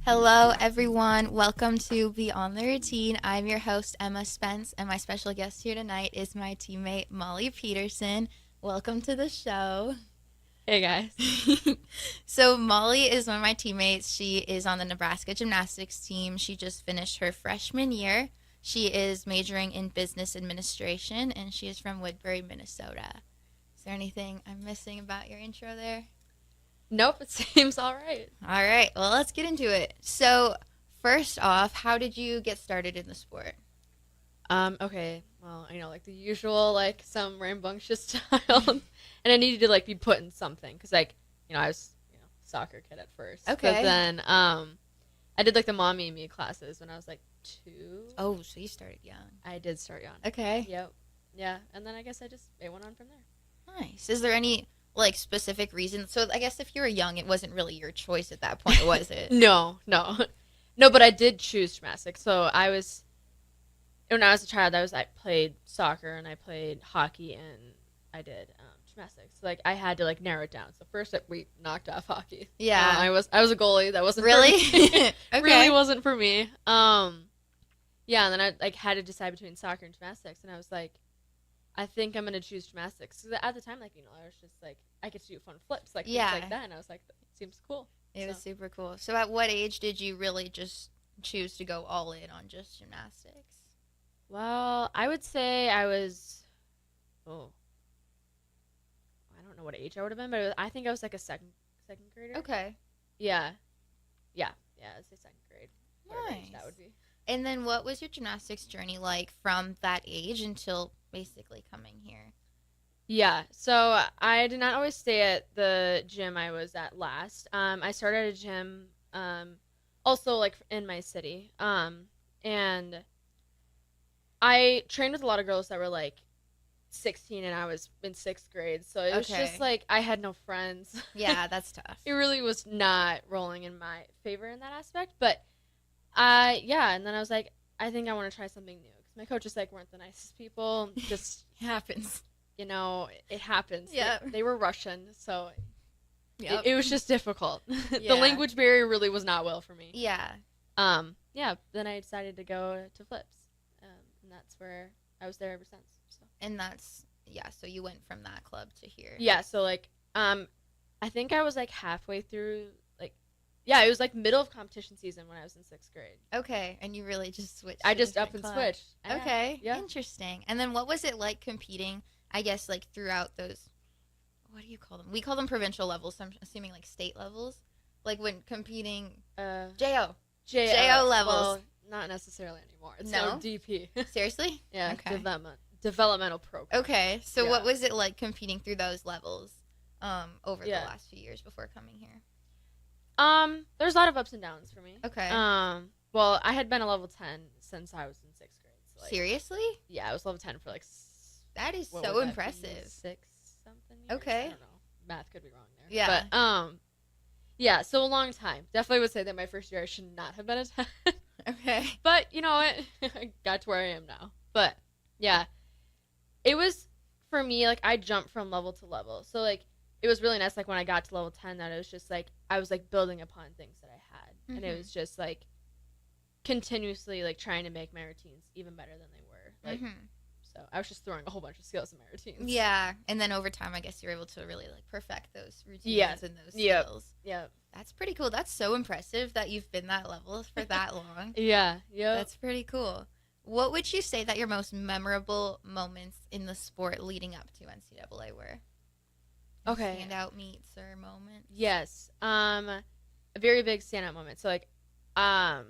Hello, everyone. Welcome to Beyond the Routine. I'm your host, Emma Spence, and my special guest here tonight is my teammate, Molly Peterson. Welcome to the show. Hey guys. So, Molly is one of my teammates. She is on the Nebraska gymnastics team. She just finished her freshman year. She is majoring in business administration, and she is from Woodbury, Minnesota. Is there anything I'm missing about your intro there? Nope, it seems all right. All right, well, let's get into it. So, first off, how did you get started in the sport? Okay. Well, like the usual, like some rambunctious style, and I needed to like be put in something because, I was, soccer kid at first. Okay. But then, I did like the mommy and me classes when I was like 2. Oh, so you started young. I did start young. Okay. Yep. Yeah, and then I guess it went on from there. Nice. Is there any like specific reason? So, I guess if you were young, it wasn't really your choice at that point, was it? No. No, but I did choose gymnastics. So when I was a child, I played soccer and I played hockey and I did gymnastics. So, like I had to like narrow it down. So first we knocked off hockey. Yeah. I was a goalie. That wasn't Really? for me. Okay. Really wasn't for me. Yeah, and then I like had to decide between soccer and gymnastics, and I was like, I think I'm gonna choose gymnastics. So at the time, I was just like, I get to do fun flips, like things like that, and I was like, that seems cool. It was super cool. So, at what age did you really just choose to go all in on just gymnastics? Well, I would say I was, I don't know what age I would have been, but I think I was like a second grader. Okay. Yeah. I'd say second grade. Whatever age Nice. that would be. And then, what was your gymnastics journey like from that age until basically coming here? Yeah, so I did not always stay at the gym I was at last. I started at a gym, also like in my city, and I trained with a lot of girls that were like 16, and I was in 6th grade. So it was just like I had no friends. Yeah, that's tough. It really was not rolling in my favor in that aspect. But yeah, and then I was like, I think I want to try something new because my coaches like weren't the nicest people. Just It happens. It happens. Yeah. They were Russian, so Yep. it was just difficult. Yeah. The language barrier really was not well for me. Yeah. Yeah. Then I decided to go to flips, and that's where I was there ever since. So. And so you went from that club to here. Yeah. So like, I think I was like halfway through. Like, yeah, it was like middle of competition season when I was in 6th grade. Okay, and you really just switched. I to just different up and club. switched. Okay. Yeah. Interesting. And then what was it like competing? I guess like throughout those. What do you call them? We call them provincial levels. So I'm assuming like state levels. Like when competing. JO. JO levels. Well, not necessarily anymore. It's No? now DP. Seriously? Yeah. Okay. Developmental program. Okay. So Yeah. what was it like competing through those levels over the Yeah. last few years before coming here? There's a lot of ups and downs for me. Okay. Well, I had been a level 10 since I was in 6th grade. So, like, Seriously? yeah, I was level 10 for like. That is What so would that be, impressive. 6 something years? Okay. I don't know. Math could be wrong there. Yeah. But yeah, so a long time. Definitely would say that my first year I should not have been a 10. Okay. But you know what? I got to where I am now. But yeah, it was for me like I jumped from level to level. So like it was really nice. Like when I got to level 10, that it was just like I was like building upon things that I had, and it was just like continuously like trying to make my routines even better than they were. Like so, I was just throwing a whole bunch of skills in my routines. Yeah, and then over time, I guess you're able to really like perfect those routines and those Yep. skills. Yeah. That's pretty cool. That's so impressive that you've been that level for that long. Yeah. Yeah. That's pretty cool. What would you say that your most memorable moments in the sport leading up to NCAA were? Okay. Standout meets or moments? Yes. A very big standout moment. So like, I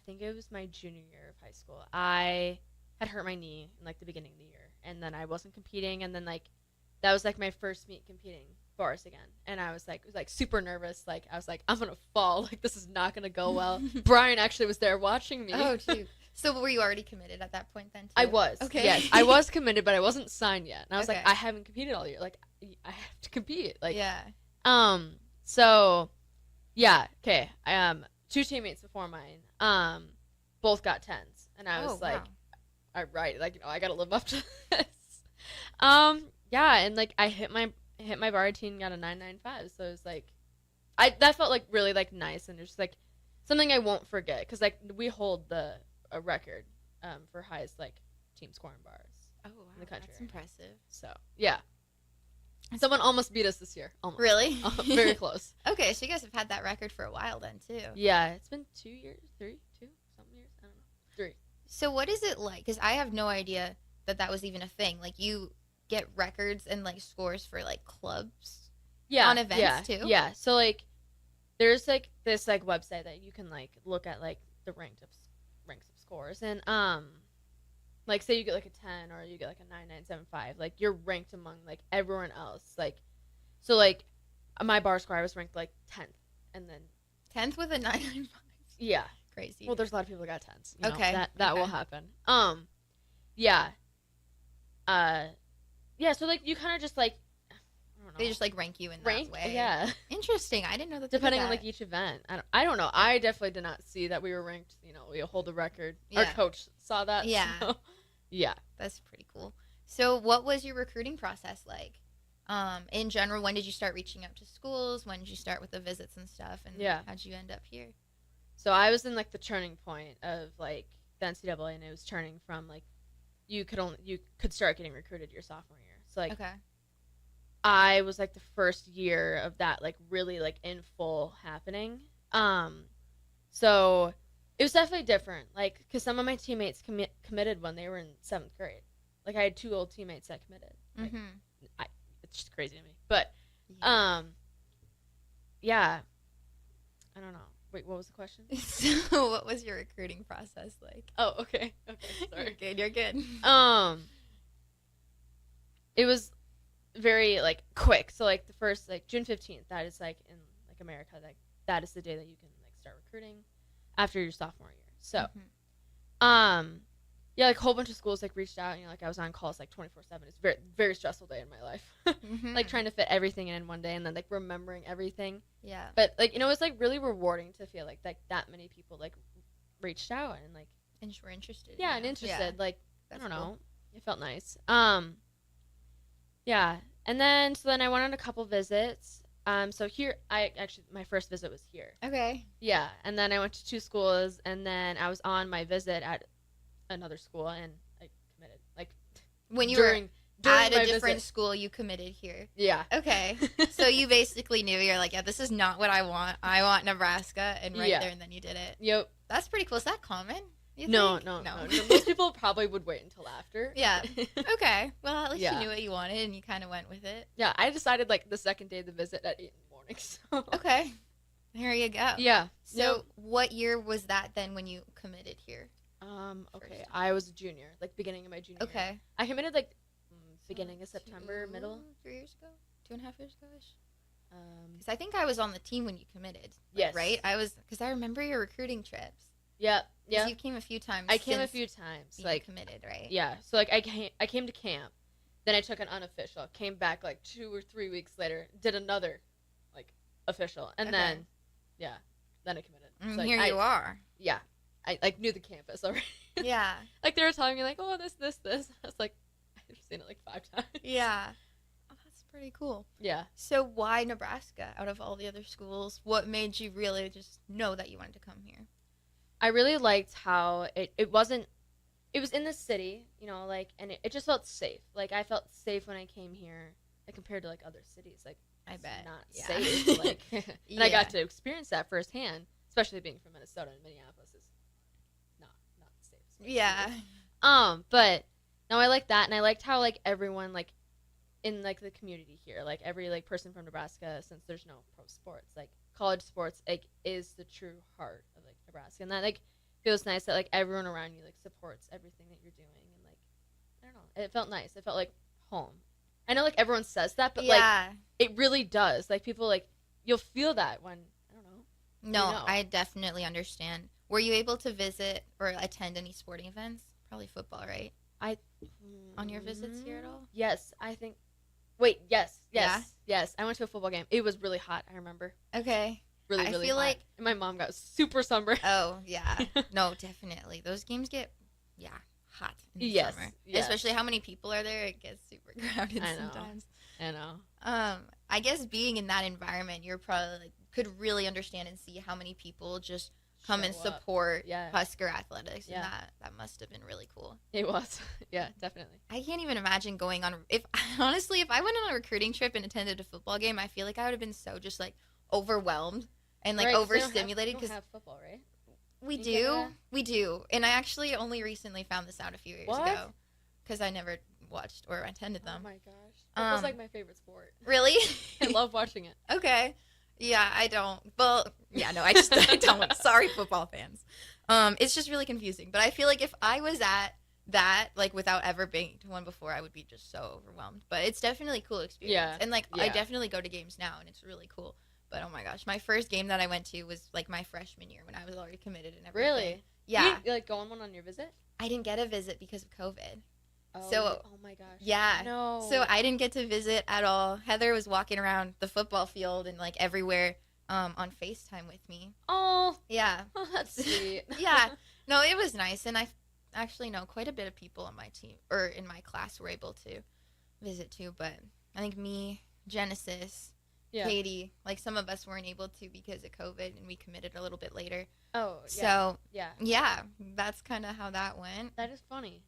think it was my junior year of high school. I had hurt my knee in like the beginning of the year, and then I wasn't competing, and then like that was like my first meet competing for us again, and I was like super nervous. Like I was like, I'm gonna fall. Like this is not gonna go well. Brian actually was there watching me. Oh, shoot. So were you already committed at that point then, too? I was. Okay. Yes, I was committed, but I wasn't signed yet, and I was like, Okay. I haven't competed all year. Like I have to compete. Like yeah. So yeah, okay. Two teammates before mine, both got 10s, and I was like, wow. all right, like I gotta live up to this. Yeah, and like I hit my bar routine and got a 995, so it was like that felt like really like nice and just like something I won't forget because like we hold a record for highest like team scoring bars Oh, wow. in the country. That's impressive. So yeah, someone almost beat us this year. Almost. Really? Very close. Okay, so you guys have had that record for a while then, too. Yeah, it's been 2 years, 3, 2, something years. I don't know, 3. So what is it like? Because I have no idea that was even a thing. Like, you get records and, like, scores for, like, clubs on events, too? Yeah, so, like, there's, like, this, like, website that you can, like, look at, like, the ranks of scores. And, like, say you get, like, a 10 or you get, like, a 9975. Like, you're ranked among, like, everyone else. Like, so, like, my bar score, I was ranked, like, 10th. And then 10th with a 995. Yeah. Crazy. Well, there's a lot of people that got 10s. You know, okay. That will happen. Yeah. Yeah, so, like, you kind of just, like, I don't know. They just, like, rank you in that way. Yeah. Interesting. I didn't know that. Depending on, like, each event. I don't know. I definitely did not see that we were ranked, you know, we hold the record. Yeah. Our coach saw that. Yeah. So, yeah. That's pretty cool. So what was your recruiting process like? In general, when did you start reaching out to schools? When did you start with the visits and stuff? And how'd you end up here? So I was in, like, the turning point of, like, the NCAA, and it was turning from, like, you could start getting recruited your sophomore year. So, like, okay. I was, like, the first year of that, like, really, like, in full happening. So it was definitely different, like, because some of my teammates committed when they were in 7th grade. Like, I had 2 old teammates that committed. Like, it's just crazy to me. But, yeah. I don't know. Wait, what was the question? So what was your recruiting process like? Oh, okay. Sorry. You're good. It was very, like, quick. So, like, the first, like, June 15th, that is, like, in, like, America, like, that is the day that you can, like, start recruiting after your sophomore year. So, yeah, like, a whole bunch of schools, like, reached out, you know, like, I was on calls, like, 24/7. It's very, very stressful day in my life. Like, trying to fit everything in one day and then, like, remembering everything. Yeah. But, like, you know, it was, like, really rewarding to feel like that many people, like, reached out and, like, and were interested. Yeah, and interested. Yeah. Like, that's I don't know. Cool. It felt nice. Yeah. And then, so then I went on a couple visits. So here, my first visit was here. Okay. Yeah. And then I went to 2 schools, and then I was on my visit at another school, and I committed. Like, when you were at a different school, you committed here. Yeah. Okay. So you basically knew, you're like, yeah, this is not what I want. I want Nebraska, and there, and then you did it. Yep. That's pretty cool. Is that common? No. Most people probably would wait until after. Yeah. Okay. Well, at least you knew what you wanted, and you kind of went with it. Yeah, I decided, like, the second day of the visit at 8 in the morning. So. Okay. There you go. Yeah. So what year was that then when you committed here? Okay, I was a junior, like, beginning of my junior year. Okay. I committed, like, beginning of September, middle. 3 years ago? 2.5 years ago-ish? Because I think I was on the team when you committed. Yes. Right? Because I remember your recruiting trips. Yeah. You came a few times. I came a few times. Like, committed, right? Yeah. So, like, I came to camp. Then I took an unofficial. Came back, like, 2 or 3 weeks later. Did another, like, official. And then I committed. So, here you are. Yeah. I, like, knew the campus already. Yeah. Like, they were telling me, like, oh, this. I was like, I've seen it, like, 5 times. Yeah. Oh, that's pretty cool. Yeah. So why Nebraska out of all the other schools? What made you really just know that you wanted to come here? I really liked how it was in the city, you know, like, and it just felt safe. Like, I felt safe when I came here, like, compared to, like, other cities. Like, I bet. Not safe. Like, and I got to experience that firsthand, especially being from Minnesota, and Minneapolis is not safe. Yeah. But no, I liked that, and I liked how, like, everyone, like, in, like, the community here, like, every, like, person from Nebraska, since there's no pro sports, like, college sports, like, is the true heart of, like, Nebraska, and that, like, feels nice that, like, everyone around you, like, supports everything that you're doing, and, like, I don't know, it felt nice. It felt like home. I know, like, everyone says that, but like, it really does. Like, people, like, you'll feel that when, I don't know. No, I definitely understand. Were you able to visit or attend any sporting events? Probably football, right? On your visits here at all? Yes, I think. Wait, yes. I went to a football game. It was really hot, I remember. Okay. Really I feel hot. like, and my mom got super sunburned. Oh, yeah. No, definitely. Those games get, hot in the summer. Yes. Especially how many people are there. It gets super crowded sometimes. I know. I guess being in that environment, you're probably, like, could really understand and see how many people just come and Show up. support Yeah. Husker athletics, and Yeah. that must have been really cool. It was. Yeah, definitely. I can't even imagine going on if honestly if I went on a recruiting trip and attended a football game, I feel like I would have been so just like overwhelmed and like Right, 'cause overstimulated we because don't have football, right? we You get do that? we do, and I actually only recently found this out a few years What? ago because I never watched or attended Oh them. my gosh. Football's Um, like my favorite sport. Really? I love watching it. Okay. Yeah, I don't. Well, yeah, no, I just I don't. Sorry, football fans. It's just really confusing. But I feel like if I was at that, like without ever being to one before, I would be just so overwhelmed. But it's definitely a cool experience. Yeah, And like I yeah. definitely go to games now, and it's really cool. But oh my gosh, my first game that I went to was like my freshman year when I was already committed and everything. Really? Yeah. You like go on one on your visit? I didn't get a visit because of COVID. Oh, So- oh my gosh. Yeah. No. So I didn't get to visit at all. Heather was walking around the football field and like everywhere on FaceTime with me. Oh, Yeah. that's sweet. Yeah. No, it was nice, and I actually know quite a bit of people on my team or in my class were able to visit too. But I think me, Genesis, Yeah. Katie, like some of us weren't able to because of COVID, and we committed a little bit later. Oh, yeah. So Yeah. yeah, that's kind of how that went. That is funny.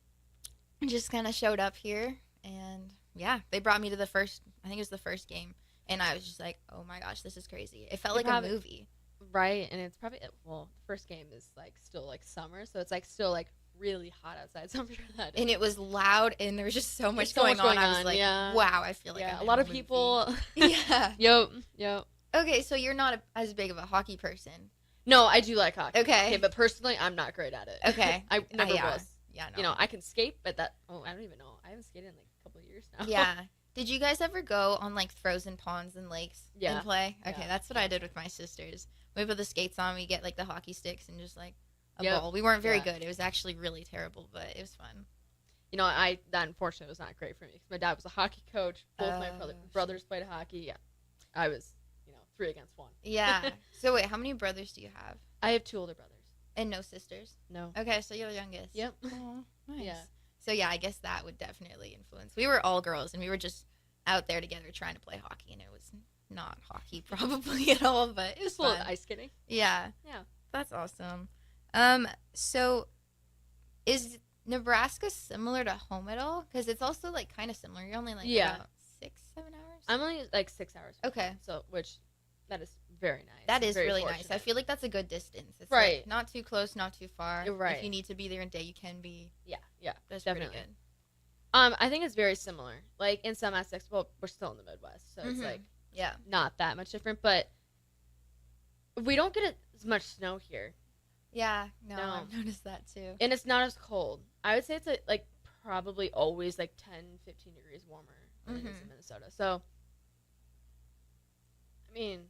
Just kind of showed up here, and yeah, they brought me to the first. I think it was the first game, and I was just like, oh my gosh, this is crazy. It felt You like probably- a movie. Right, and it's probably well, the first game is like still like summer, so it's like still like really hot outside. So I'm sure that. And it was loud, and there was just so much so going much on. going I was on, like, yeah. wow, I feel like yeah, I'm a in lot of movie. people. Yeah. Yep. Okay, so you're not as big of a hockey person. No, I do like hockey. Okay. but personally, I'm not great at it. Okay. I never yeah. was. Yeah, no. You know, I can skate, but that. Oh, I don't even know. I haven't skated in like a couple of years now. Yeah. Did you guys ever go on like frozen ponds and lakes Yeah. and play? Okay, Yeah. that's what I did with my sisters. We put the skates on, we get like the hockey sticks and just like a Yep. ball. We weren't very Yeah. good. It was actually really terrible, but it was fun. You know, that unfortunately was not great for me because my dad was a hockey coach. Both my Oh, brothers played hockey. Yeah, I was, 3 against 1. Yeah. So wait, how many brothers do you have? I have 2 older brothers. And no sisters? No. Okay, so you're the youngest. Yep. Aw, nice. Yeah. So yeah, I guess that would definitely influence. We were all girls, and we were just out there together trying to play hockey, and it was not hockey probably at all, but it was Just a little fun. ice skating. Yeah. Yeah. That's awesome. So is Nebraska similar to home at all? Because it's also like kind of similar. You're only like Yeah. about 6-7 hours. I'm only like 6 hours. Okay. So that is very nice. That is Very really nice. I fortunate. feel like that's a good distance. It's Right. like not too close, not too far. You're right. If you need to be there in a day, you can be. Yeah. Yeah. That's Definitely. pretty good. I think it's very similar. Like in some aspects, well, we're still in the Midwest, so it's Mhm. like Yeah. not that much different. But we don't get as much snow here, Yeah. No, No. I've noticed that too. and it's not as cold. I would say it's like probably always like 10, 15 degrees warmer than it is in Mhm. Minnesota. So, I mean,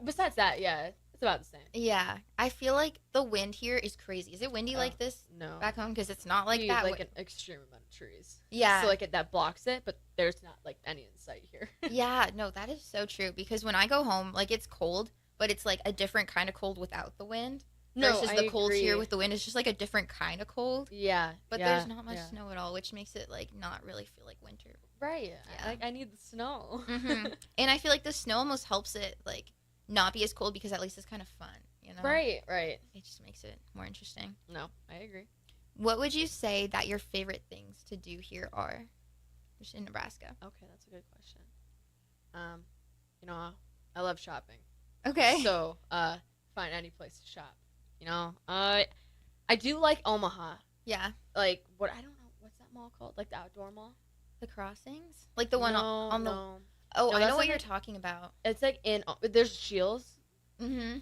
besides that, yeah, it's about the same. Yeah. I feel like the wind here is crazy. Is it windy Oh, like this No, back home? Because it's not like we that. like an extreme amount of trees. Yeah. So like that blocks it, but there's not like any in sight here. Yeah, no, that is so true. Because when I go home, like it's cold, but it's like a different kind of cold without the wind. Versus I the cold here agree. with the wind. It's just like a different kind of cold. Yeah, But yeah, there's not much yeah. snow at all, which makes it like not really feel like winter. Right. Yeah. I need the snow. hmm And I feel like the snow almost helps it like not be as cold because at least it's kind of fun, you know? Right. Right. It just makes it more interesting. No, I agree. What would you say that your favorite things to do here are? Just in Nebraska. Okay, that's a good question. I love shopping. Okay. So, find any place to shop. I do like Omaha. yeah. Like what I don't know what's that mall called? Like the outdoor mall? The crossings? Like the one no, on the. no. Oh, No, I that's know what like you're a- talking about. It's like there's Shields. Mm-hmm.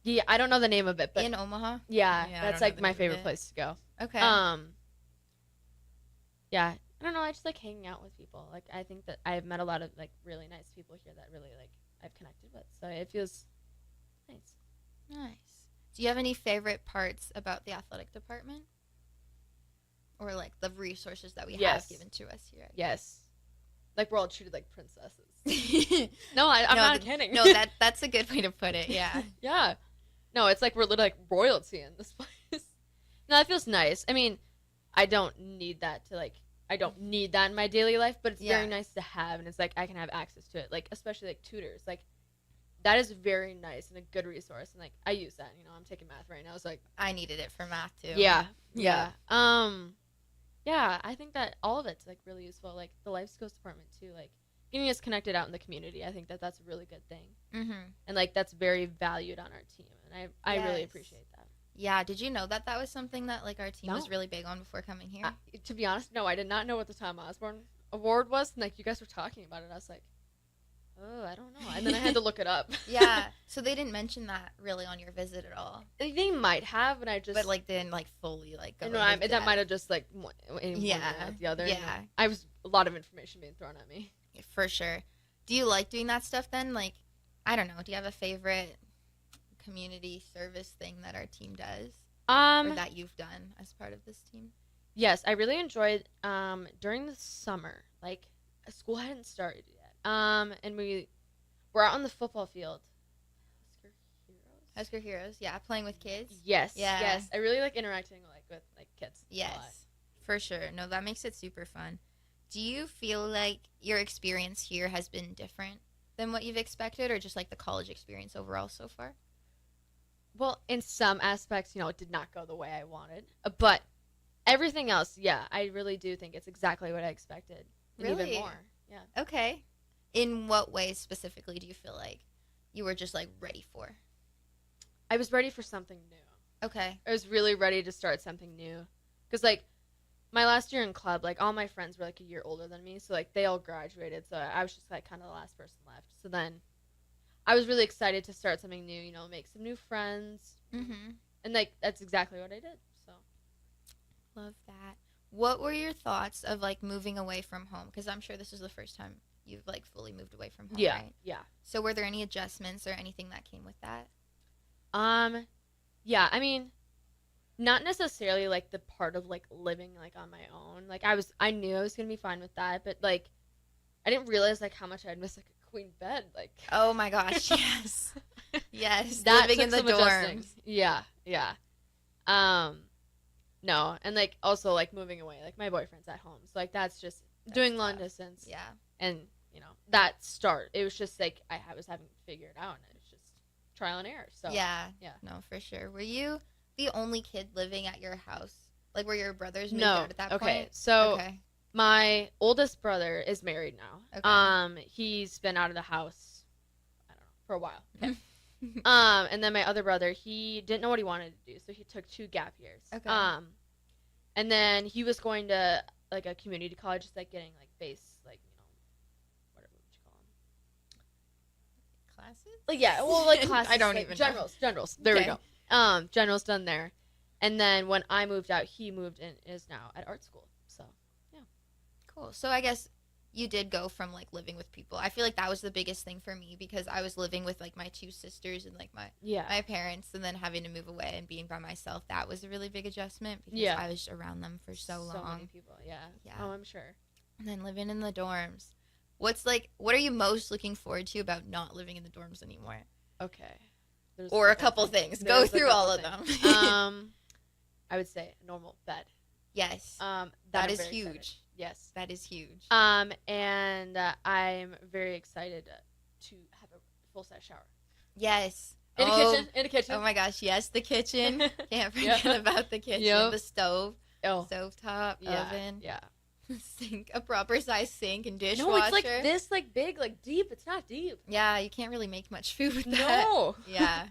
Yeah, I don't know the name of it, but In Omaha? yeah, Yeah, I that's don't know like the my name of favorite it. place to go. Okay. Yeah, I don't know. I just like hanging out with people. Like I think that I've met a lot of like really nice people here that really like I've connected with. So it feels nice. Nice. Do you have any favorite parts about the athletic department? Or like the resources that we Yes. have given to us here? Yes, like we're all treated like princesses. no, No, I'm not th- kidding. no, that's a good way to put it. Yeah. Yeah. No, it's like we're literally like royalty in this place. No, it feels nice. I mean, I don't need that in my daily life, but it's Yeah. very nice to have, and it's like I can have access to it. Like especially like tutors. Like that is very nice and a good resource. And like I use that. You know, I'm taking math right now. It's like I needed it for math too. yeah, Yeah. yeah. I think that all of it's like really useful. Like the life skills department too. Like getting us connected out in the community. I think that that's a really good thing. Mhm. And like that's very valued on our team. And I really Yes. appreciate that. Yeah, did you know that that was something that like our team No. was really big on before coming here? To be honest, no, I did not know what the Tom Osborne Award was. And like you guys were talking about it, I was like, oh, I don't know. And then I had to look it up. Yeah, so they didn't mention that really on your visit at all, They might have, and I just. but like didn't like fully like go. You know, into that might depth. have just like in one Yeah, ear out the other. yeah. You know. I was a lot of information being thrown at me. For sure. Do you like doing that stuff then? Like, I don't know. Do you have a favorite community service thing that our team does, or that you've done as part of this team? Yes, I really enjoyed during the summer. Like school hadn't started yet. And we were out on the football field. Husker Heroes, yeah, playing with kids. Yes, Yeah. yes. I really like interacting with like kids. a lot. Yes, for sure. No, that makes it super fun. Do you feel like your experience here has been different than what you've expected, or just like the college experience overall so far? Well, in some aspects, you know, it did not go the way I wanted. But everything else, yeah, I really do think it's exactly what I expected. And Really? even more. Yeah. Okay. In what ways specifically do you feel like you were just like ready for? I was ready for something new. Okay. I was really ready to start something new. Because, like, my last year in club, like, all my friends were, like, a year older than me. So, like, they all graduated. So I was just, like, kind of the last person left. So then I was really excited to start something new, you know, make some new friends. Mm-hmm. And, like, that's exactly what I did. So. Love that. What were your thoughts of like moving away from home? Because I'm sure this is the first time you've like fully moved away from home, Yeah. right? Yeah. So were there any adjustments or anything that came with that? Yeah, I mean, not necessarily, like, the part of, like, living, like, on my own. Like, I knew I was gonna be fine with that. But, like, I didn't realize, like, how much I'd miss, like, a queen bed. Like. Oh my gosh, yes. Yes, That living in the took some adjusting. dorms. Yeah, yeah. No, and like also like moving away. Like my boyfriend's at home, so like that's just doing long tough. distance. Yeah. And you know that start. It was just like I was having to figure it out, and it was just trial and error. So Yeah. yeah. No, for sure. Were you the only kid living at your house? Like were your brothers moved No. out at that Okay. point? So Okay. my oldest brother is married now. Okay. He's been out of the house, I don't know, for a while. Okay. And then my other brother, he didn't know what he wanted to do, so he took 2 gap years. Okay. And then he was going to like a community college, just like getting like base, like you know, whatever would you call them? Classes? Like yeah, well like classes. I don't like, even generals. know. Generals. There Okay. we go. Generals done there. And then when I moved out, he moved and is now at art school. So yeah. Cool. So I guess you did go from like living with people. I feel like that was the biggest thing for me because I was living with like my 2 sisters and like my parents, and then having to move away and being by myself. That was a really big adjustment because Yeah. I was around them for so So long. many people. Yeah. Yeah. Oh, I'm sure. And then living in the dorms. What are you most looking forward to about not living in the dorms anymore? Okay. There's Or a couple things. Go There's a through couple all of things. them. I would say a normal bed. Yes. That That I'm is very huge. excited. Yes. That is huge. And I'm very excited to have a full size shower Yes. in Oh, a kitchen. In a kitchen. Oh my gosh, yes, the kitchen. Can't Yeah. forget about the kitchen. Yep. The stove, Oh. stovetop, Yeah. oven, Yeah. sink, a proper size sink and dishwasher. No, it's like this, like big, like deep. It's not deep. Yeah, you can't really make much food with that. No. Yeah.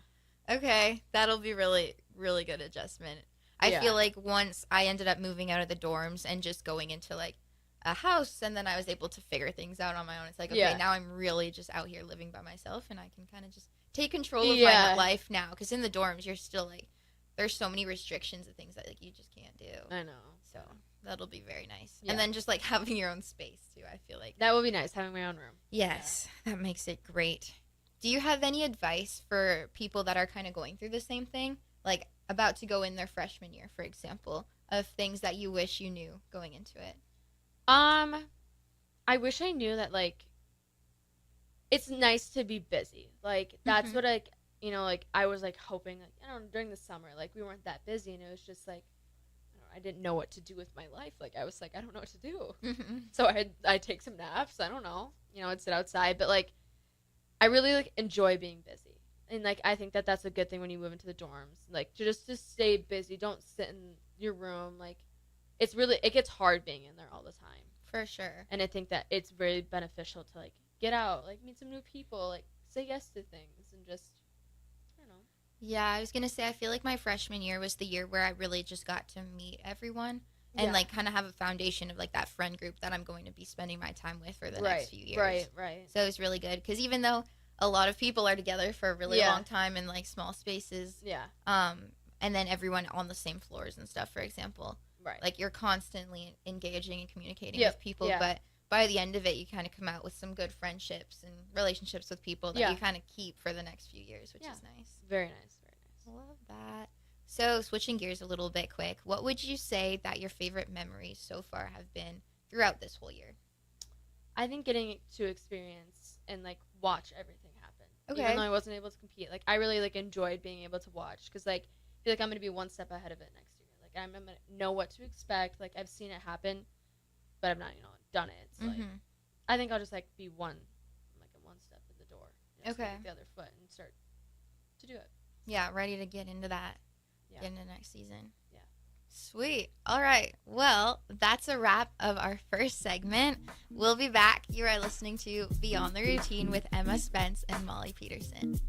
Okay, that'll be really, really good adjustment. I Yeah. feel like once I ended up moving out of the dorms and just going into like a house, and then I was able to figure things out on my own. It's like, okay, Yeah. now I'm really just out here living by myself, and I can kind of just take control of Yeah. my life now. Because in the dorms, you're still like, there's so many restrictions and things that like you just can't do. I know. So that'll be very nice. Yeah. And then just like having your own space too. I feel like That would be nice, having my own room. yes, that makes it great. Do you have any advice for people that are kind of going through the same thing, like about to go in their freshman year, for example, of things that you wish you knew going into it? I wish I knew that, like, it's nice to be busy. Like, that's Mhm. what, like, you know, like, I was, like, hoping, like, I don't know, during the summer, like, we weren't that busy, and it was just, like, I didn't know what to do with my life. Like, I was, like, I don't know what to do. Mhm. So I'd take some naps. I don't know. You know, I'd sit outside. But, like, I really like enjoy being busy. And like I think that that's a good thing when you move into the dorms. Like to stay busy. Don't sit in your room. Like it gets hard being in there all the time. For sure. And I think that it's very beneficial to like get out, like meet some new people, like say yes to things and just I don't know. Yeah, I was going to say, I feel like my freshman year was the year where I really just got to meet everyone and, like, kind of have a foundation of, like, that friend group that I'm going to be spending my time with for the next few years. Right. So it was really good because even though a lot of people are together for a really long time in, like, small spaces, and then everyone on the same floors and stuff, for example, like, you're constantly engaging and communicating with people, but by the end of it, you kind of come out with some good friendships and relationships with people that you kind of keep for the next few years, which is nice. Very nice, very nice. Love that. So, switching gears a little bit quick, what would you say that your favorite memories so far have been throughout this whole year? I think getting to experience and, like, watch everything happen. Okay. Even though I wasn't able to compete. Like, I really, like, enjoyed being able to watch because, like, I feel like I'm going to be one step ahead of it next year. Like, I'm going to know what to expect. Like, I've seen it happen, but I've not, done it. So, like, I think I'll just, like, be one step in the door. Okay. Take the other foot and start to do it. Yeah, ready to get into that. Get into next season. Yeah. Sweet. All right. Well, that's a wrap of our first segment. We'll be back. You are listening to Beyond the Routine with Emma Spence and Molly Peterson.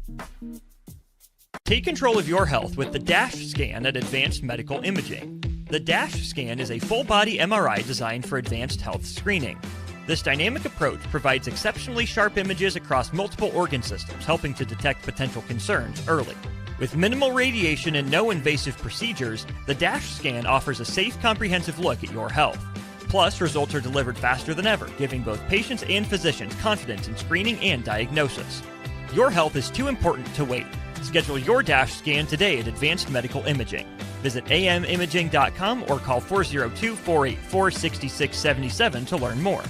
Take control of your health with the DASH scan at Advanced Medical Imaging. The DASH scan is a full-body MRI designed for advanced health screening. This dynamic approach provides exceptionally sharp images across multiple organ systems, helping to detect potential concerns early. With minimal radiation and no invasive procedures, the DASH scan offers a safe, comprehensive look at your health. Plus, results are delivered faster than ever, giving both patients and physicians confidence in screening and diagnosis. Your health is too important to wait. Schedule your DASH scan today at Advanced Medical Imaging. Visit amimaging.com or call 402-484-6677 to learn more.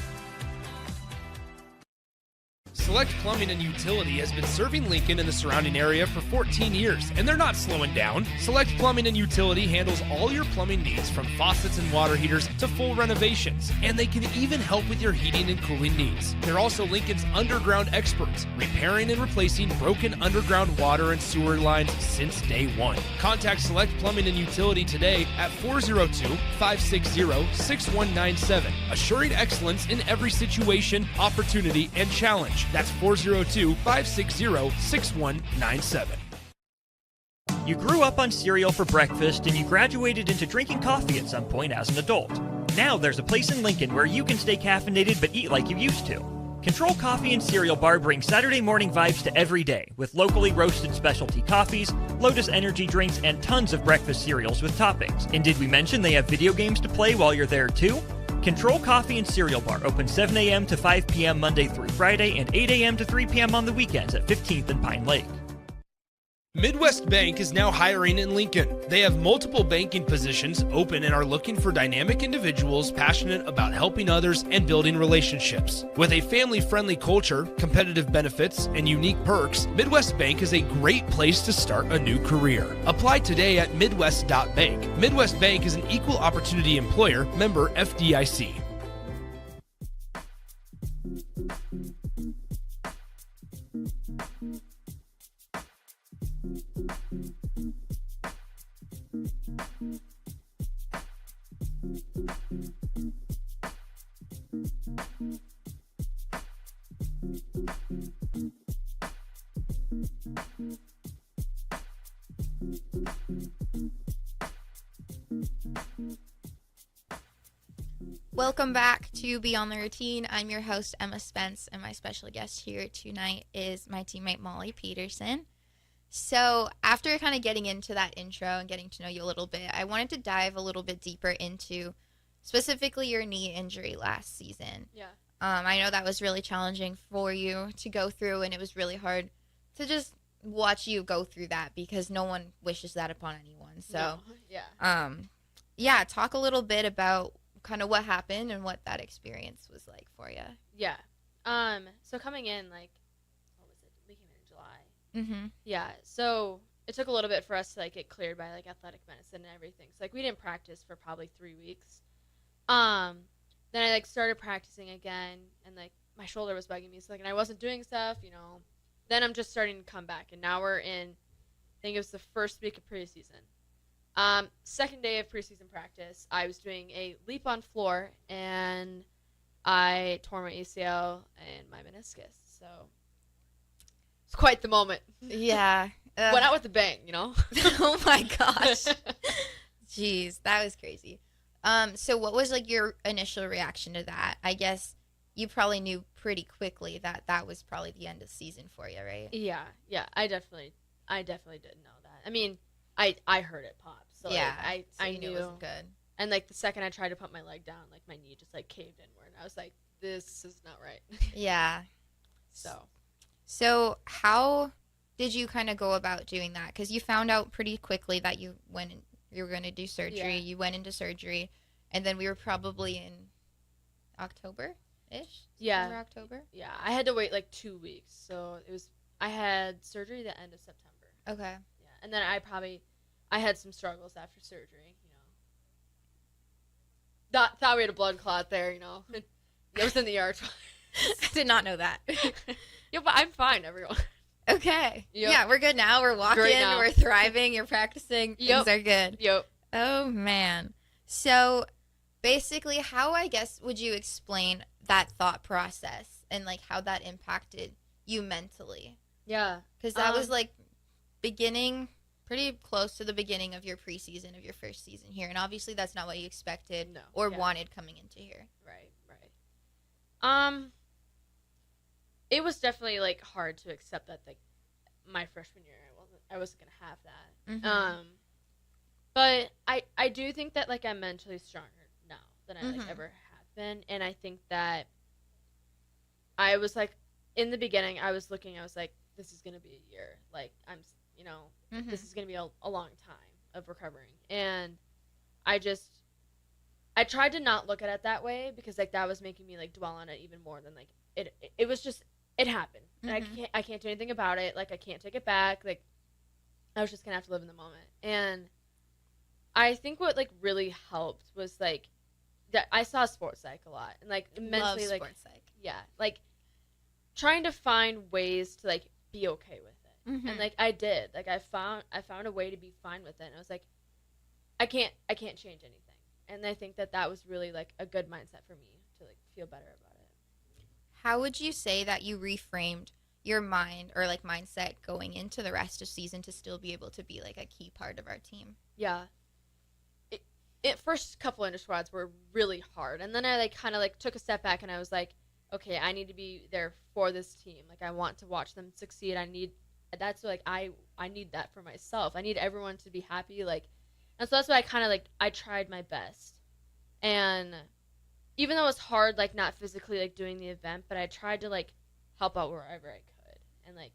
Select Plumbing and Utility has been serving Lincoln and the surrounding area for 14 years, and they're not slowing down. Select Plumbing and Utility handles all your plumbing needs, from faucets and water heaters to full renovations, and they can even help with your heating and cooling needs. They're also Lincoln's underground experts, repairing and replacing broken underground water and sewer lines since day one. Contact Select Plumbing and Utility today at 402-560-6197, assuring excellence in every situation, opportunity, and challenge. That's 402-560-6197. You grew up on cereal for breakfast and you graduated into drinking coffee at some point as an adult. Now there's a place in Lincoln where you can stay caffeinated but eat like you used to. Control Coffee and Cereal Bar brings Saturday morning vibes to every day with locally roasted specialty coffees, Lotus energy drinks, and tons of breakfast cereals with toppings. And did we mention they have video games to play while you're there too? Control Coffee and Cereal Bar open 7 a.m. to 5 p.m. Monday through Friday and 8 a.m. to 3 p.m. on the weekends at 15th and Pine Lake. Midwest Bank is now hiring in Lincoln. They have multiple banking positions open and are looking for dynamic individuals passionate about helping others and building relationships. With a family-friendly culture, competitive benefits, and unique perks, Midwest Bank is a great place to start a new career. Apply today at midwest.bank. Midwest Bank is an equal opportunity employer, member FDIC. Welcome back to Beyond the Routine. I'm your host, Emma Spence, and my special guest here tonight is my teammate, Molly Peterson. So after kind of getting into that intro and getting to know you a little bit, I wanted to dive a little bit deeper into specifically your knee injury last season. Yeah. I know that was really challenging for you to go through, and it was really hard to just watch you go through that because no one wishes that upon anyone. So, yeah. Talk a little bit about kind of what happened and what that experience was like for you. Yeah. So coming in, like, what was it? We came in July. Mm-hmm. Yeah. So it took a little bit for us to, like, get cleared by, like, athletic medicine and everything. So, like, we didn't practice for probably 3 weeks. Then I, like, started practicing again, and, like, my shoulder was bugging me. So, like, and I wasn't doing stuff, then I'm just starting to come back, and now we're in. I think it was the first week of preseason. Second day of preseason practice, I was doing a leap on floor, and I tore my ACL and my meniscus. So it's quite the moment. Yeah. Went out with a bang, you know? Oh my gosh. Jeez, that was crazy. So what was like your initial reaction to that? I guess you probably knew pretty quickly that that was probably the end of the season for you, right? Yeah, I definitely did know that. I mean, I heard it pop, so Yeah, like, so I you knew. it wasn't good. And like the second I tried to put my leg down, like my knee just like caved inward. I was like, this is not right. Yeah. So So how did you kind of go about doing that? Because you found out pretty quickly that you were going to do surgery. Yeah. You went into surgery, and then we were probably in October-ish. Yeah. September, October. yeah, I had to wait like 2 weeks. So I had surgery the end of September. Okay. Yeah, and then I had some struggles after surgery. Thought we had a blood clot there. It was in the ER. I did not know that. Yeah, but I'm fine, everyone. Okay. Yep. Yeah, we're good now. We're walking. Great now. We're thriving. You're practicing. Yep. Things are good. Yep. Oh, man. So, basically, how, I guess, would you explain that thought process and, like, how that impacted you mentally? Yeah. Because that was, like, pretty close to the beginning of your preseason, of your first season here. And obviously, that's not what you expected or wanted coming into here. Right. It was definitely, like, hard to accept that, like, my freshman year, I wasn't going to have that. Mm-hmm. But I do think that, like, I'm mentally stronger now than I, like, Mhm. ever have been. And I think that I was, like, in the beginning, I was like, this is going to be a year. Like, Mhm. this is going to be a long time of recovering. And I tried to not look at it that way because, like, that was making me, like, dwell on it even more than, like, it was just, it happened. And Mhm. I can't do anything about it. Like, I can't take it back. Like, I was just going to have to live in the moment. And I think what, like, really helped was, like, that I saw sports psych a lot. And, like, mentally, Love like, sports psych. yeah, like, trying to find ways to, like, be okay with it. Mhm. And, like, I did. Like, I found a way to be fine with it. And I was like, I can't change anything. And I think that was really, like, a good mindset for me to, like, feel better about it. How would you say that you reframed your mind or, like, mindset going into the rest of season to still be able to be, like, a key part of our team? Yeah. It first couple inter squads were really hard. And then I, like, kind of, like, took a step back and I was like, okay, I need to be there for this team. Like, I want to watch them succeed. I need that for myself. I need everyone to be happy. Like, and so that's why I kind of, like, I tried my best. And even though it was hard, like, not physically, like, doing the event, but I tried to, like, help out wherever I could. And, like,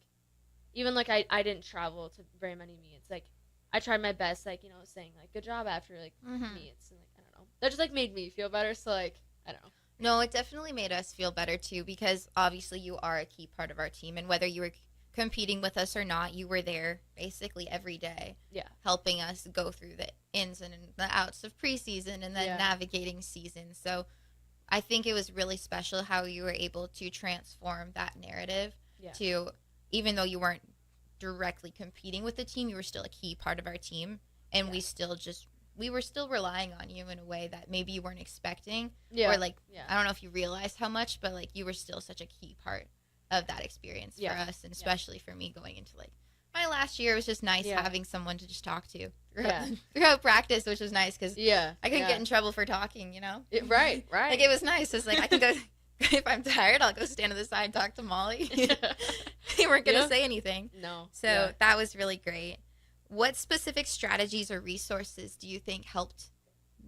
even, like, I didn't travel to very many meets. Like, I tried my best, like, saying, like, good job after, like, Mhm. meets. And, like, I don't know. That just, like, made me feel better. So, like, I don't know. No, it definitely made us feel better, too, because obviously you are a key part of our team. And whether you were competing with us or not, you were there basically every day. Yeah. Helping us go through the ins and the outs of preseason and then navigating season. So I think it was really special how you were able to transform that narrative to, even though you weren't directly competing with the team, you were still a key part of our team. And we were still relying on you in a way that maybe you weren't expecting. Yeah. Or, like, I don't know if you realized how much, but, like, you were still such a key part of that experience for us, and especially for me going into, like, my last year. It was just nice having someone to just talk to throughout practice, which was nice because I couldn't get in trouble for talking, Right. Like, it was nice. It's like, I can go, if I'm tired, I'll go stand to the side and talk to Molly. They weren't going to say anything. No. So that was really great. What specific strategies or resources do you think helped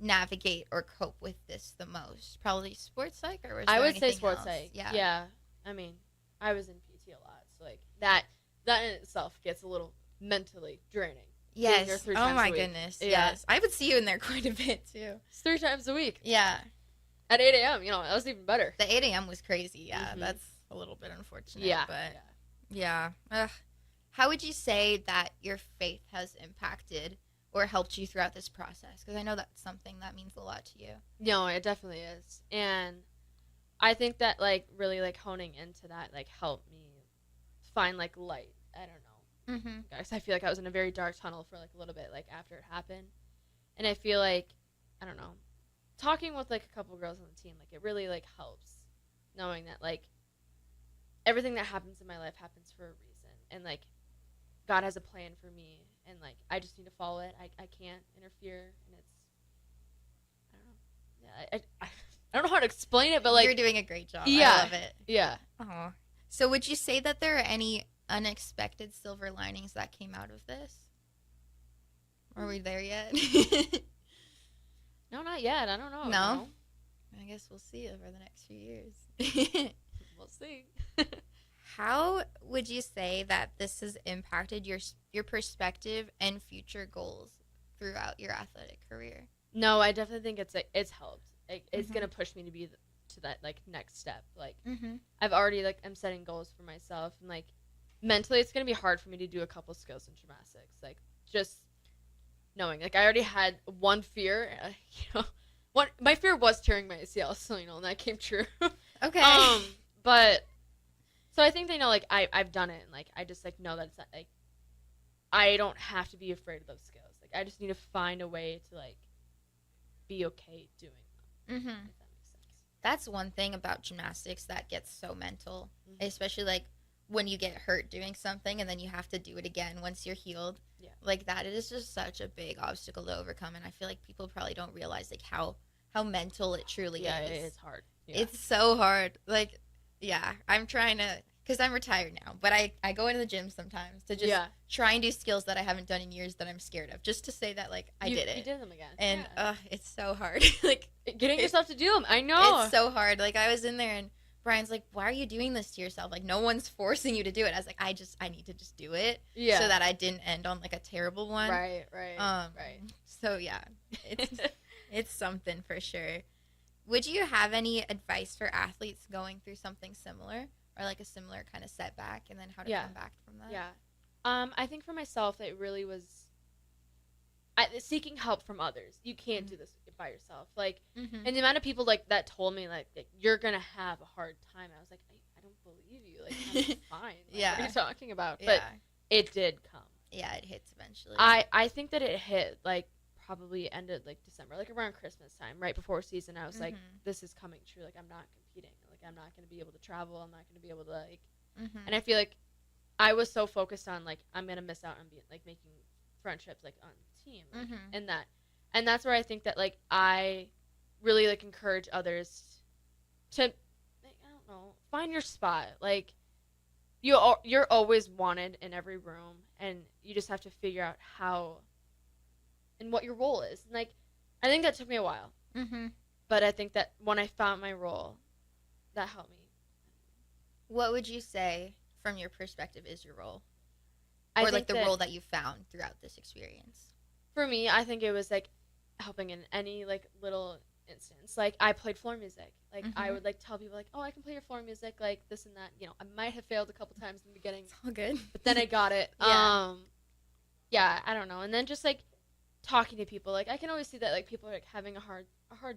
navigate or cope with this the most? Probably sports psych, or was I there would say anything sports else? psych. Yeah. Yeah. I mean, I was in PT a lot, so, like, that in itself gets a little mentally draining. Being there Yes. 3 Oh times my a week. goodness. Yeah. Yes. I would see you in there quite a bit too. It's 3 times a week Yeah. at 8 a.m. That was even better. The 8 a.m. was crazy. Yeah. Mhm. That's a little bit unfortunate. Yeah. But yeah. How would you say that your faith has impacted or helped you throughout this process? Because I know that's something that means a lot to you. No, it definitely is. And I think that, like, really, like, honing into that, like, helped me find like light. I don't know. Mm-hmm. Guys, I feel like I was in a very dark tunnel for like a little bit, like after it happened, and I feel like, I don't know, talking with like a couple girls on the team, like it really like helps, knowing that like everything that happens in my life happens for a reason, and like God has a plan for me, and like I just need to follow it. I can't interfere, and it's, I don't know. Yeah, I don't know how to explain it, but like You're doing a great job. Yeah. I love it. yeah. Oh. So would you say that there are any unexpected silver linings that came out of this? Are we there yet? No, not yet. I don't know. No? I guess we'll see over the next few years. We'll see. How would you say that this has impacted your perspective and future goals throughout your athletic career? No, I definitely think it's helped. It's Mhm. gonna push me to be to that like next step. Like Mm-hmm. I've already like I'm setting goals for myself, and like mentally it's gonna be hard for me to do a couple skills in gymnastics. Like just knowing, like I already had one fear. My fear was tearing my ACL, so and that came true. Okay. But so I think they know like I've done it, and like I just like know that it's not like I don't have to be afraid of those skills. Like I just need to find a way to like be okay doing them. Mm-hmm. If that makes sense. That's one thing about gymnastics that gets so mental, Mhm. especially like when you get hurt doing something and then you have to do it again once you're healed. Yeah. Like that, it is just such a big obstacle to overcome, and I feel like people probably don't realize like how mental it truly Yeah, is. it's hard. Yeah. It's so hard. Like, yeah, I'm trying to, because I'm retired now, but I go into the gym sometimes to just try and do skills that I haven't done in years that I'm scared of, just to say that like I did it. You did them again. And yeah. it's so hard. Like Getting yourself to do them. I know. it's so hard. Like I was in there and Brian's like, "Why are you doing this to yourself? Like no one's forcing you to do it." I was like, I need to just do it, Yeah. so that I didn't end on like a terrible one. Right. Right. So yeah, it's something for sure. Would you have any advice for athletes going through something similar or like a similar kind of setback, and then how to come back from that? Yeah. I think for myself, it really was seeking help from others. You can't do this by yourself. Like, Mm-hmm. and the amount of people like that told me like you're gonna have a hard time. I was like, I don't believe you. Like, I'm fine. Like, Yeah. What are you talking about? Yeah. But it did come. Yeah, it hits eventually. I think that it hit like probably ended like December, like around Christmas time, right before season. I was like, this is coming true. Like I'm not competing. Like I'm not gonna be able to travel. I'm not gonna be able to like. Mm-hmm. And I feel like I was so focused on like I'm gonna miss out on being like making friendships like on the team like, and that's where I think that like I really like encourage others to like, I don't know, find your spot. Like you're always wanted in every room, and you just have to figure out how and what your role is. And like I think that took me a while, but I think that when I found my role, that helped me. What would you say, from your perspective, is your role? I Or think like the that role that you found throughout this experience? for me, I think it was like helping in any like little instance. Like I played floor music. Like I would like tell people like, oh, I can play your floor music, like this and that. You know, I might have failed a couple times in the beginning, It's all good. but then I got it. Yeah. Yeah, I don't know. And then just like talking to people, like I can always see that like people are like having a hard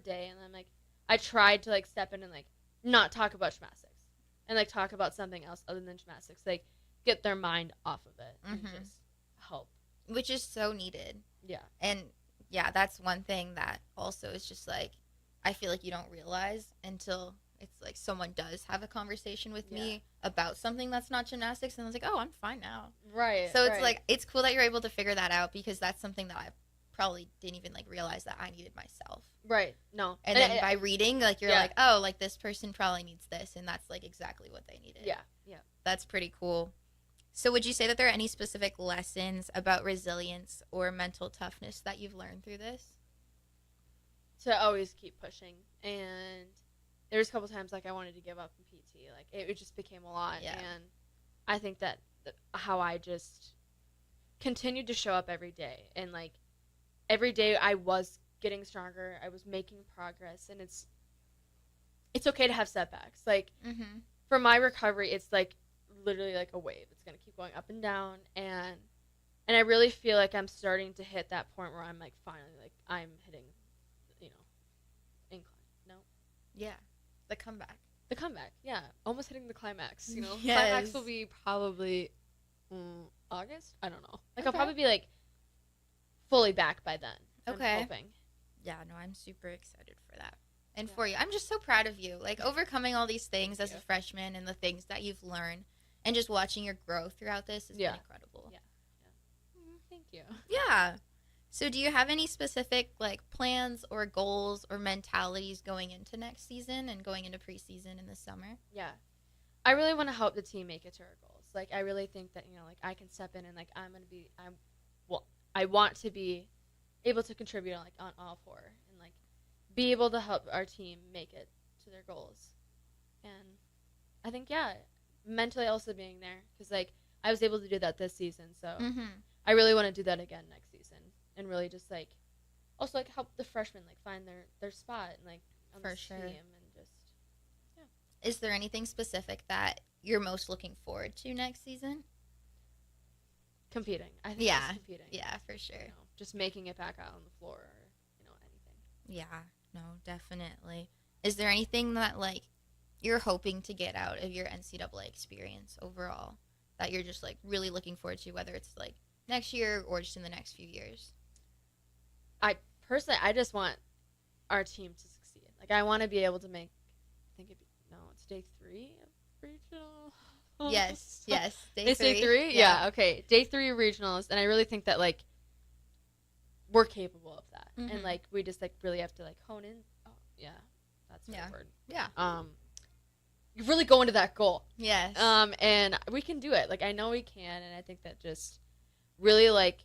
day, and I'm like, I tried to like step in and like not talk about gymnastics and like talk about something else other than gymnastics, like get their mind off of it and just help. Which is so needed. Yeah. And yeah, that's one thing that also is just like, I feel like you don't realize until it's like someone does have a conversation with me about something that's not gymnastics, and I was like, oh, I'm fine now. Right. So it's like, it's cool that you're able to figure that out, because that's something that I probably didn't even like realize that I needed myself. Right. No. And then by reading, like you're like, oh, like this person probably needs this, and that's like exactly what they needed. Yeah. Yeah. That's pretty cool. So would you say that there are any specific lessons about resilience or mental toughness that you've learned through this? To always keep pushing. And there was a couple times like I wanted to give up in PT. Like it just became a lot. Yeah. And I think that how I just continued to show up every day, and like every day I was getting stronger. I was making progress, and it's okay to have setbacks. Like for my recovery, it's like literally like a wave. It's gonna keep going up and down, and I really feel like I'm starting to hit that point where I'm like finally like I'm hitting, incline. No. Yeah. The comeback. The comeback, yeah. Almost hitting the climax, you know? Yes. Climax will be probably August? I don't know. Like, I'll Okay. probably be, like, fully back by then. Okay. I'm hoping. Yeah, no, I'm super excited for that. And Yeah. for you. I'm just so proud of you. Like, overcoming all these things as a Yeah. freshman and the things that you've learned and just watching your growth throughout this has Yeah. been incredible. Yeah. Thank you. Yeah. So do you have any specific, like, plans or goals or mentalities going into next season and going into preseason in the summer? Yeah. I really want to help the team make it to our goals. Like, I really think that, you know, like, I can step in and, like, I want to be able to contribute, like, on all four and, like, be able to help our team make it to their goals. And I think, yeah, mentally also being there because, like, I was able to do that this season. So Mm-hmm. I really want to do that again next season and really just, like, also, like, help the freshmen, like, find their spot and, like, on For this sure. team and just, Is there anything specific that you're most looking forward to next season? competing. I think Yeah. just competing. Yeah, for sure. You know, just making it back out on the floor or, you know, anything. Yeah, no, definitely. Is there anything that, like, you're hoping to get out of your NCAA experience overall that you're just, like, really looking forward to, whether it's, like, next year or just in the next few years? Personally, I just want our team to succeed. Like, I want to be able to make, it's day 3 of regional. Yes, yes. It's day 3? Yeah, okay. Day 3 of regionals, and I really think that, like, we're capable of that. Mhm. And, like, we just, like, really have to, like, hone in. Oh, yeah, that's the Yeah. word. Yeah. You really go into that goal. Yes. And we can do it. Like, I know we can, and I think that just really, like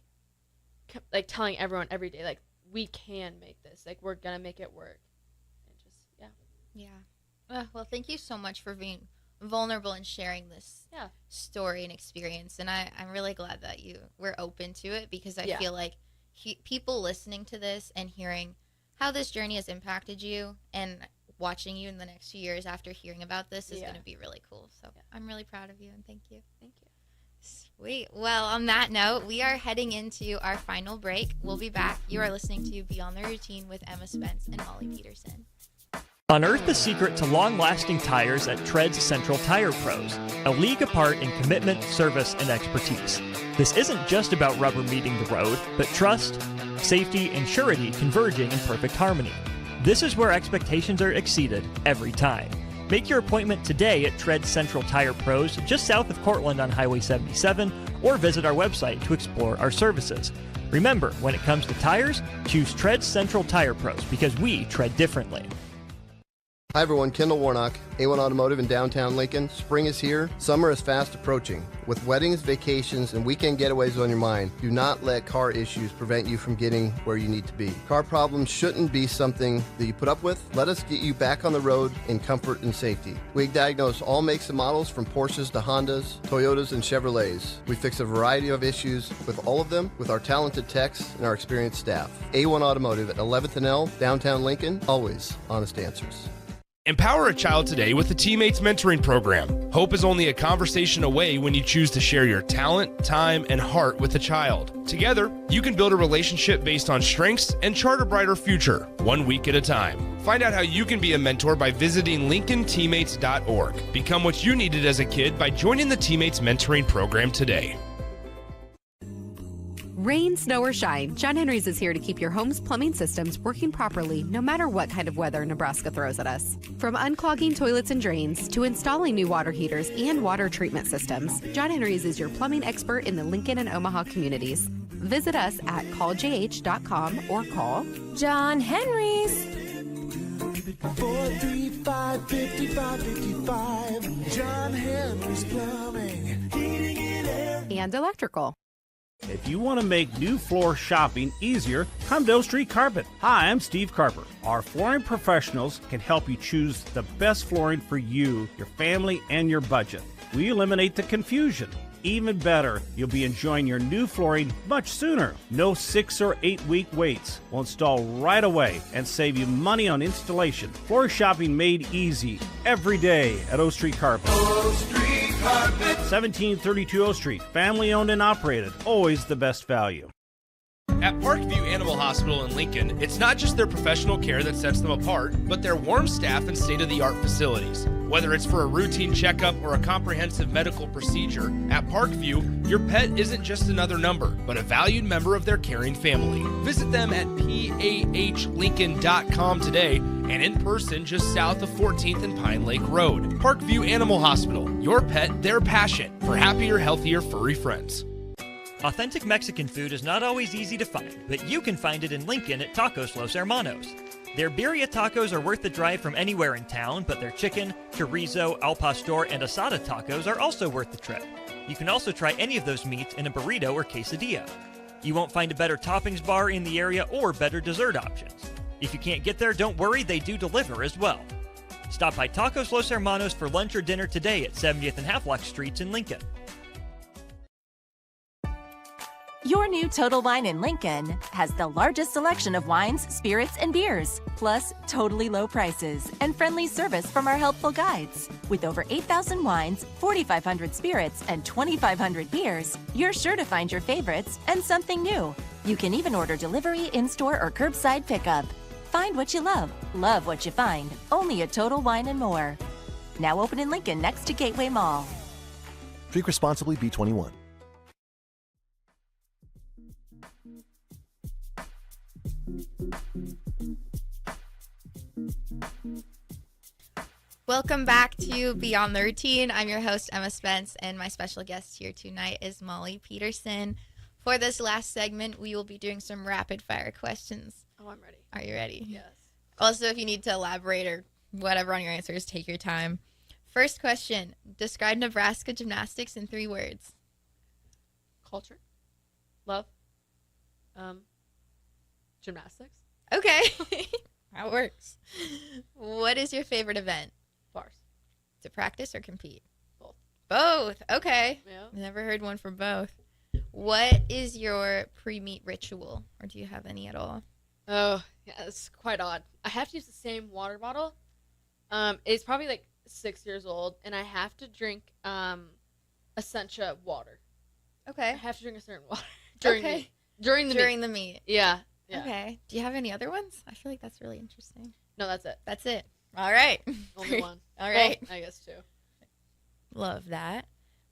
telling everyone every day, like, we can make this. Like, we're gonna make it work. And just, yeah. Yeah. Well, thank you so much for being vulnerable and sharing this story and experience. And I'm really glad that you were open to it because I feel like people listening to this and hearing how this journey has impacted you and watching you in the next few years after hearing about this is going to be really cool. So I'm really proud of you and thank you. Thank you. Sweet. Well, on that note, we are heading into our final break. We'll be back. You are listening to Beyond the Routine with Emma Spence and Molly Peterson. Unearth the secret to long-lasting tires at Tread's Central Tire Pros, a league apart in commitment, service, and expertise. This isn't just about rubber meeting the road, but trust, safety, and surety converging in perfect harmony. This is where expectations are exceeded every time. Make your appointment today at Tread Central Tire Pros just south of Cortland on Highway 77 or visit our website to explore our services. Remember, when it comes to tires, choose Tread Central Tire Pros because we tread differently. Hi everyone, Kendall Warnock, A1 Automotive in downtown Lincoln. Spring is here, summer is fast approaching. With weddings, vacations, and weekend getaways on your mind, do not let car issues prevent you from getting where you need to be. Car problems shouldn't be something that you put up with. Let us get you back on the road in comfort and safety. We diagnose all makes and models from Porsches to Hondas, Toyotas, and Chevrolets. We fix a variety of issues with all of them with our talented techs and our experienced staff. A1 Automotive at 11th and L, downtown Lincoln, always honest answers. Empower a child today with the Teammates Mentoring Program. Hope is only a conversation away when you choose to share your talent, time, and heart with a child. Together, you can build a relationship based on strengths and chart a brighter future, 1 week at a time. Find out how you can be a mentor by visiting LincolnTeammates.org. Become what you needed as a kid by joining the Teammates Mentoring Program today. Rain, snow, or shine, John Henry's is here to keep your home's plumbing systems working properly no matter what kind of weather Nebraska throws at us. From unclogging toilets and drains to installing new water heaters and water treatment systems, John Henry's is your plumbing expert in the Lincoln and Omaha communities. Visit us at calljh.com or call John Henry's. 435-5555. John Henry's Plumbing, Heating and Air. and electrical. If you want to make new floor shopping easier, come to O Street Carpet. Hi, I'm Steve Carper. Our flooring professionals can help you choose the best flooring for you, your family, and your budget. We eliminate the confusion. Even better, you'll be enjoying your new flooring much sooner. No 6 or 8 week waits. We'll install right away and save you money on installation. Floor shopping made easy every day at O Street Carpet. O Street Carpet. 1732 O Street, family owned and operated, always the best value. At Parkview Animal Hospital in Lincoln, it's not just their professional care that sets them apart, but their warm staff and state-of-the-art facilities. Whether it's for a routine checkup or a comprehensive medical procedure, at Parkview, your pet isn't just another number, but a valued member of their caring family. Visit them at pahlincoln.com today and in person just south of 14th and Pine Lake Road. Parkview Animal Hospital, your pet, their passion for happier, healthier, furry friends. Authentic Mexican food is not always easy to find, but you can find it in Lincoln at Tacos Los Hermanos. Their birria tacos are worth the drive from anywhere in town, but their chicken, chorizo, al pastor, and asada tacos are also worth the trip. You can also try any of those meats in a burrito or quesadilla. You won't find a better toppings bar in the area or better dessert options. If you can't get there, don't worry, they do deliver as well. Stop by Tacos Los Hermanos for lunch or dinner today at 70th and Havelock Streets in Lincoln. Your new Total Wine in Lincoln has the largest selection of wines, spirits, and beers, plus totally low prices and friendly service from our helpful guides. With over 8,000 wines, 4,500 spirits, and 2,500 beers, you're sure to find your favorites and something new. You can even order delivery, in-store, or curbside pickup. Find what you love what you find, only at Total Wine and More. Now open in Lincoln next to Gateway Mall. Drink responsibly, B21. Welcome back to Beyond the Routine. I'm your host, Emma Spence, and my special guest here tonight is Molly Peterson. For this last segment, we will be doing some rapid-fire questions. Oh, I'm ready. Are you ready? Yes. Also, if you need to elaborate or whatever on your answers, take your time. First question. Describe Nebraska gymnastics in 3 words. Culture. Love. Gymnastics. Okay. That works. What is your favorite event? Bars. To practice or compete? Both. Both. Okay. Yeah. Never heard one for both. What is your pre-meet ritual, or do you have any at all? Oh, yeah, it's quite odd. I have to use the same water bottle. It's probably like 6 years old, and I have to drink Essentia water. Okay. I have to drink a certain water during the meet. meet. Yeah. Okay. Do you have any other ones? I feel like that's really interesting. No, that's it. That's it. All right. Only one. All right. Well, I guess 2. Love that.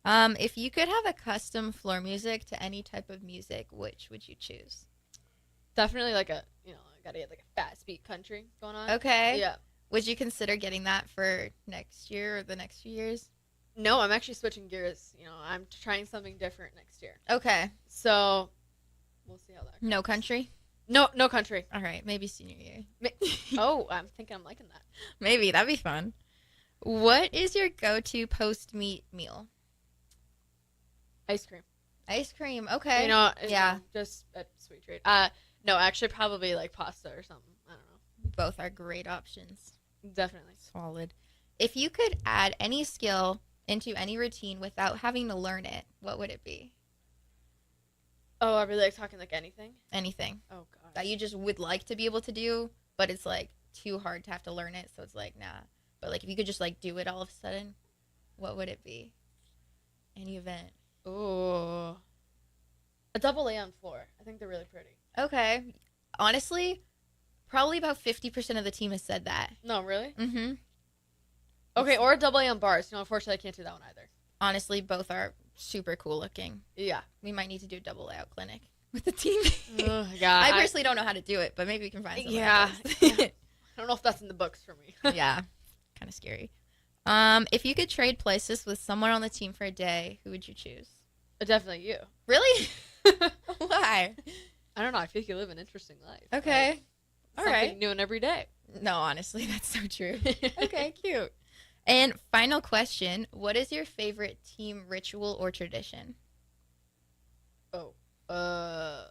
If you could have a custom floor music to any type of music, which would you choose? Definitely like I gotta get like a fast beat country going on. Okay. Yeah. Would you consider getting that for next year or the next few years? No, I'm actually switching gears. I'm trying something different next year. Okay. So we'll see how that goes. No country? No country. All right. Maybe senior year. Oh, I'm thinking I'm liking that. Maybe. That'd be fun. What is your go-to post-meet meal? Ice cream. Ice cream. Okay. Yeah. Just a sweet treat. No, actually probably like pasta or something. I don't know. Both are great options. Definitely. Solid. If you could add any skill into any routine without having to learn it, what would it be? Oh, are we like talking like anything? Anything. Oh, God. That you just would like to be able to do, but it's like too hard to have to learn it, so it's like, nah. But like if you could just like do it all of a sudden, what would it be? Any event. Ooh. A double A on floor. I think they're really pretty. Okay. Honestly, probably about 50% of the team has said that. No, really? Mm-hmm. Okay, or a double A on bars. Unfortunately, I can't do that one either. Honestly, both are super cool looking. Yeah. We might need to do a double layout clinic with the team. Yeah. I personally don't know how to do it, but maybe we can find someone. Yeah. I don't know if that's in the books for me. Yeah. Kind of scary. If you could trade places with someone on the team for a day, who would you choose? Definitely you. Really? Why? I don't know. I feel like you live an interesting life. Okay. Like, all something right. new and every day. No, honestly, that's so true. Okay, cute. And final question, what is your favorite team ritual or tradition? Oh. I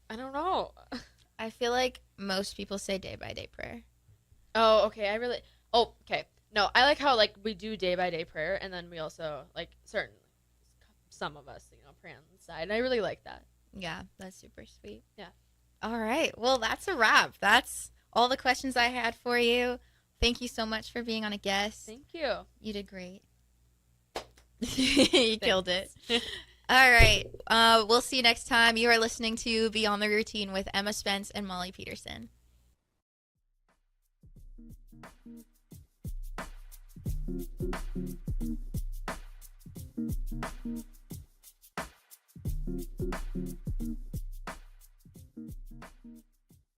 don't know. I feel like most people say day by day prayer. Oh, okay. Okay. No, I like how like we do day by day prayer, and then we also like some of us, pray on the side. I really like that. Yeah, that's super sweet. Yeah. All right. Well, that's a wrap. That's all the questions I had for you. Thank you so much for being on a guest. Thank you. You did great. You killed it. All right. We'll see you next time. You are listening to Beyond the Routine with Emma Spence and Molly Peterson.